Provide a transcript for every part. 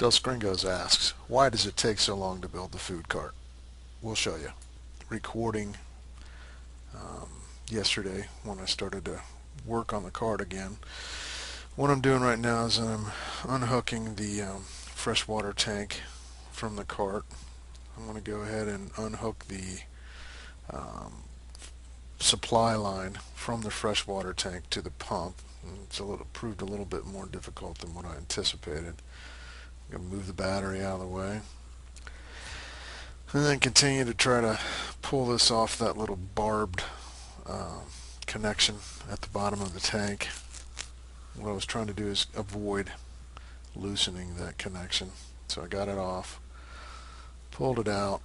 Del Scringos asks, why does it take so long to build the food cart? We'll show you. Recording um, yesterday when I started to work on the cart again. What I'm doing right now is I'm unhooking the freshwater tank from the cart. I'm going to go ahead and unhook the um, supply line from the freshwater tank to the pump. Proved a little bit more difficult than what I anticipated. I'm going to move the battery out of the way. And then continue to try to pull this off that little barbed connection at the bottom of the tank. What I was trying to do is avoid loosening that connection. So I got it off, pulled it out,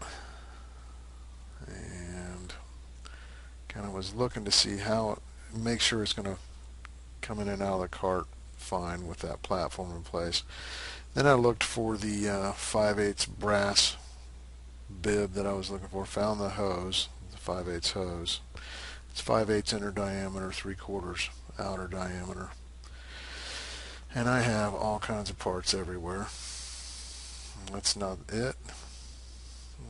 and kind of was looking to see how make sure it's going to come in and out of the cart fine with that platform in place. Then I looked for the 5/8 brass bib that I was looking for, found the hose, the 5/8 hose. It's 5/8 inner diameter, 3/4 outer diameter. And I have all kinds of parts everywhere. That's not it.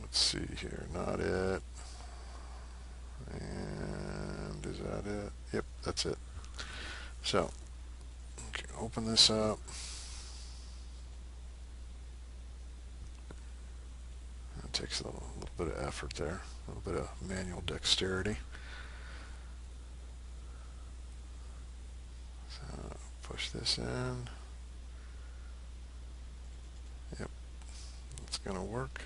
Let's see here, not it. And is that it? Yep, that's it. So, okay, open this up. It takes a little bit of effort there, a little bit of manual dexterity. So, push this in. Yep, it's going to work.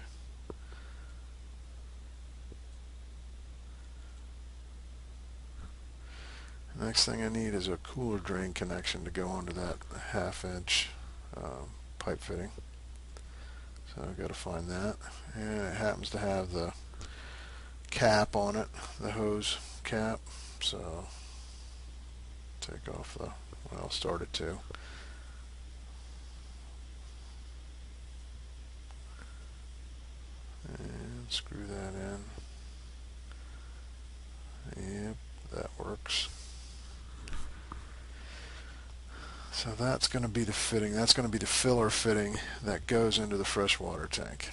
Next thing I need is a cooler drain connection to go onto that 1/2 inch pipe fitting. So I've got to find that. And it happens to have the cap on it, the hose cap. So take off the, well, I'll start it too. And screw that in. Yep, that works. So that's going to be the fitting. That's going to be the filler fitting that goes into the freshwater tank.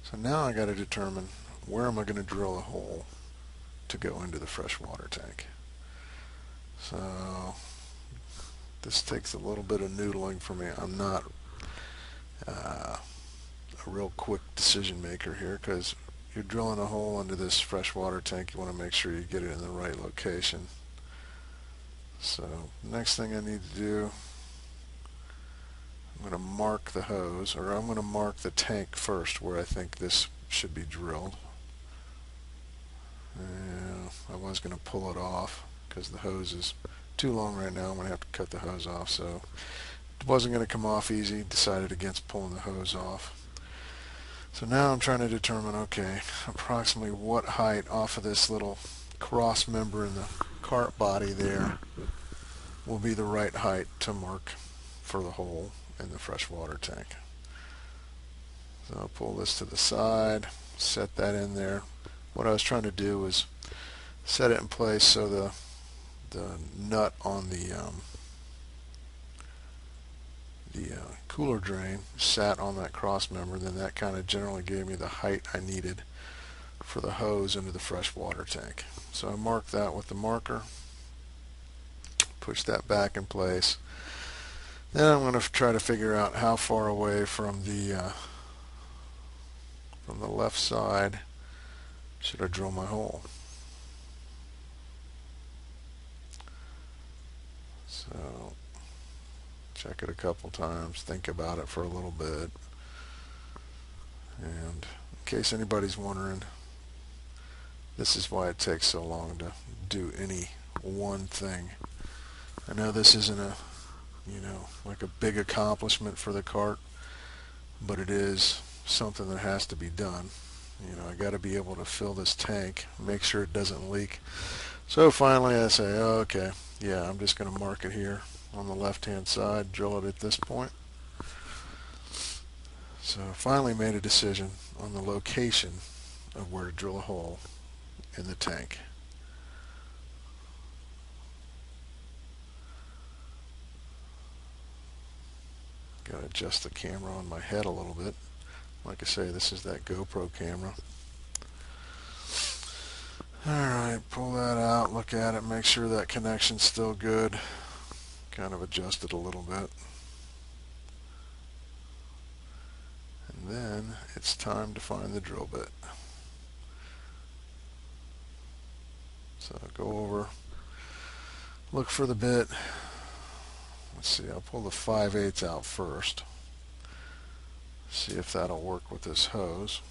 So now I got to determine where am I going to drill a hole to go into the freshwater tank. So this takes a little bit of noodling for me. I'm not a real quick decision maker here, because you're drilling a hole into this freshwater tank. You want to make sure you get it in the right location. So next thing I need to do, I'm going to mark the hose, or I'm going to mark the tank first where I think this should be drilled. And I was going to pull it off because the hose is too long right now. I'm going to have to cut the hose off, so it wasn't going to come off easy. Decided against pulling the hose off. So now I'm trying to determine, okay, approximately what height off of this little cross member in the cart body there will be the right height to mark for the hole in the freshwater tank. So I'll pull this to the side, set that in there. What I was trying to do was set it in place so the nut on the cooler drain sat on that cross member. Then that kind of generally gave me the height I needed for the hose into the freshwater tank. So I marked that with the marker, push that back in place. Then I'm going to try to figure out how far away from the left side should I drill my hole. So check it a couple times, think about it for a little bit. And in case anybody's wondering, this is why it takes so long to do any one thing. I know this isn't like a big accomplishment for the cart, but it is something that has to be done. I got to be able to fill this tank, make sure it doesn't leak. So finally I say, oh, okay, yeah, I'm just going to mark it here on the left hand side, drill it at this point. So I finally made a decision on the location of where to drill a hole in the tank. adjust the camera on my head a little bit. Like I say, this is that GoPro camera. Alright, pull that out, look at it, make sure that connection's still good. Kind of adjust it a little bit. And then it's time to find the drill bit. So go over, look for the bit. Let's see, I'll pull the 5/8 out first. See if that'll work with this hose.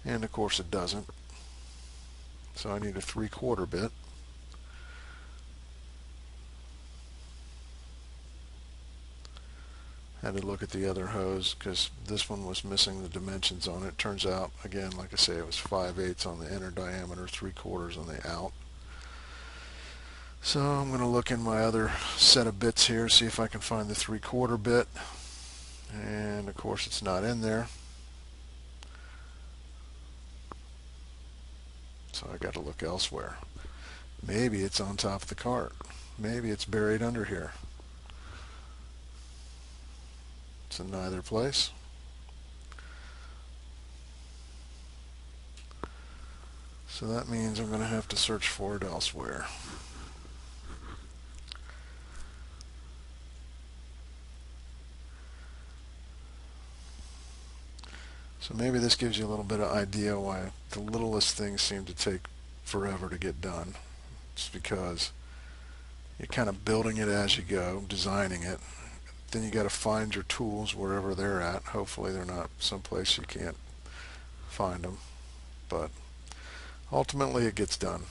And of course it doesn't. So I need a 3/4 bit. Had to look at the other hose because this one was missing the dimensions on it. Turns out, again, like I say, it was 5/8 on the inner diameter, 3/4 on the out. So I'm going to look in my other set of bits here, see if I can find the 3/4 bit. And of course it's not in there. So I got to look elsewhere. Maybe it's on top of the cart. Maybe it's buried under here. It's in neither place. So that means I'm going to have to search for it elsewhere. So maybe this gives you a little bit of idea why the littlest things seem to take forever to get done. It's because you're kind of building it as you go, designing it. Then you got to find your tools wherever they're at. Hopefully they're not someplace you can't find them. But ultimately it gets done.